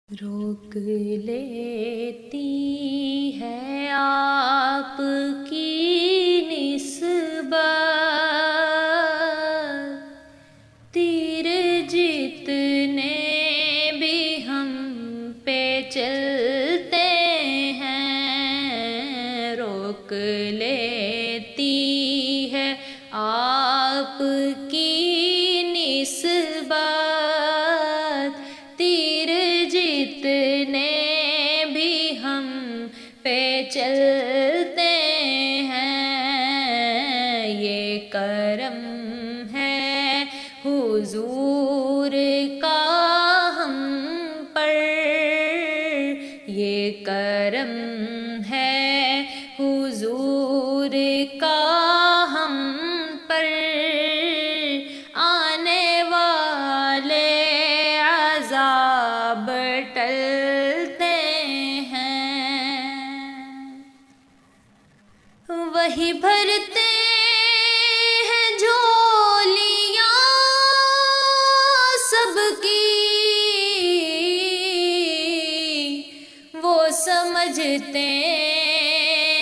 روک لیتی ہے آپ کی نسبت تیر جتنے بھی ہم پہ چلتے ہیں روک لیتی ہے آپ کی نسبت تیر جتنے بھی ہم پہ چلتے ہیں یہ کرم ہے حضور کا ہم پر یہ کرم ہے حضور کا ہم پر آنے والے عذاب ٹلتے ہیں وہی بھرتے ہیں جھولیاں سب کی وہ سمجھتے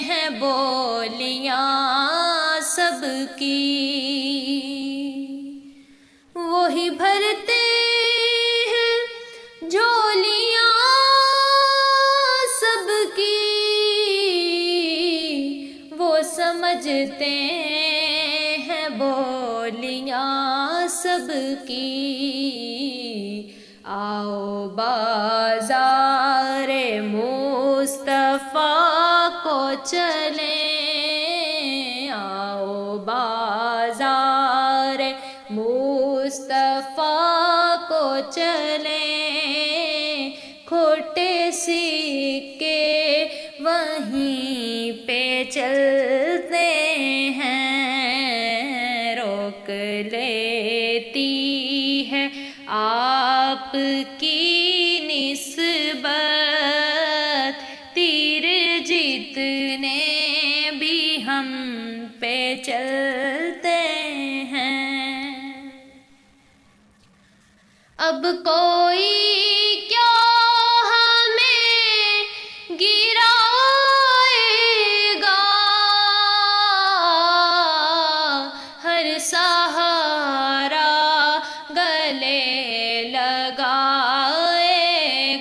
ہیں بولیاں سب کی وہی بھرتے ہیں جھولیاں سب کی وہ سمجھتے ہیں بولیاں سب کی آؤ بازار مصطفیٰ کو چلیں آؤ بازار مصطفیٰ کو چلیں کھوٹے سکے وہیں پہ چلتے ہیں روک لیتی ہے آپ کی نسبت تیر جتنے بھی ہم پہ چلتے ہیں اب کوئی کیا ہمیں گرائے گا ہر سہارا گلے لگائے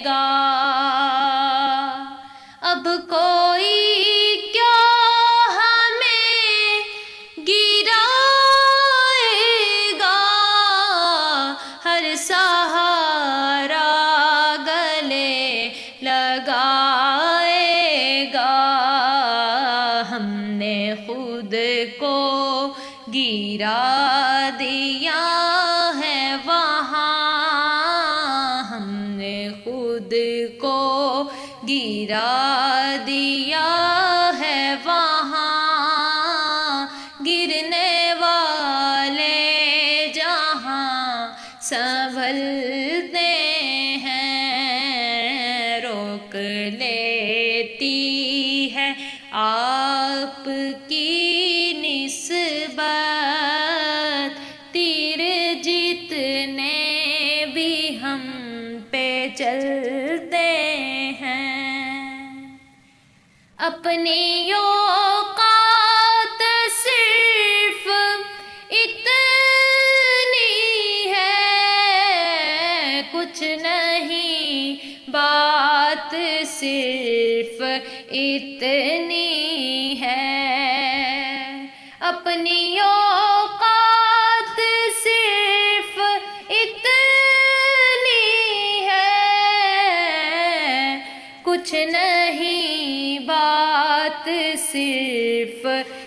گا اب کوئی کیا ہمیں گرائے گا ہر سہارا گلے لگائے گا ہم نے خود کو گرا دیا ہے وہاں ہم نے خود کو گرا دیا ہے وہاں گرنے والے جہاں سنبھلتے ہیں روک لیتی ہے آپ کی نسبت تیر جتنے بھی ہم پہ چلتے ہیں اپنی اوقات صرف اتنی ہے کچھ نہیں بات صرف اتنی ہے اپنی اوقات صرف اتنی ہے کچھ نہیں بات صرف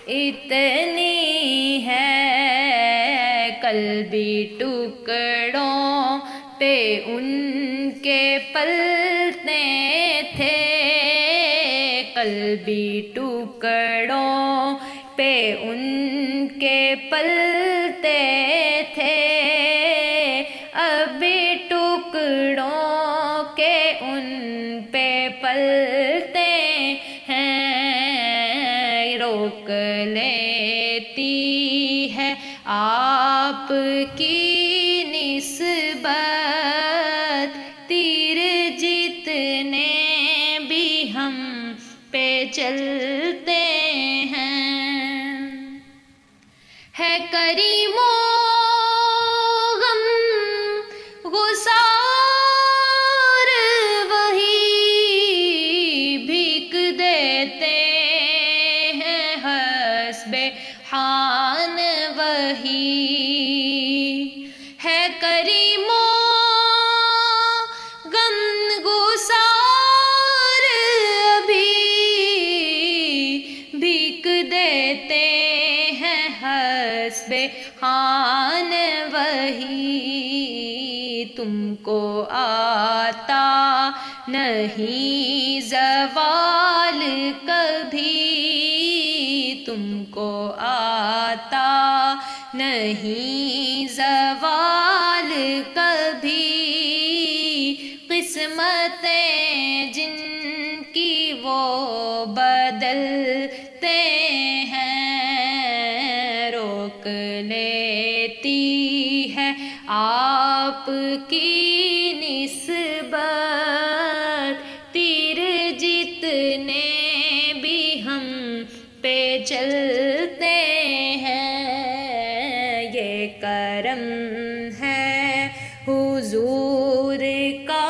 اتنی ہے کل بھی ٹکڑوں پہ ان کے پلتے تھے کل بھی ٹکڑوں پہ ان کے پلتے تھے اب بھی ٹکڑوں کے ان پہ پلتے ہیں روک لیتی ہے آپ کی نسبت تیر جت کریم و غم گسار وہی بھیک دیتے ہیں حسب حال وہی ہے کریم و غم گسار ابھی بھیک دیتے ہیں حسب حال وہی تم کو آتا نہیں زوال کبھی تم کو آتا نہیں زوال کبھی قسمتیں جن کی وہ بدلتے ہیں روک لیتی ہے آپ کی نسبت تیر جتنے بھی ہم پہ چلتے ہیں یہ کرم ہے حضور کا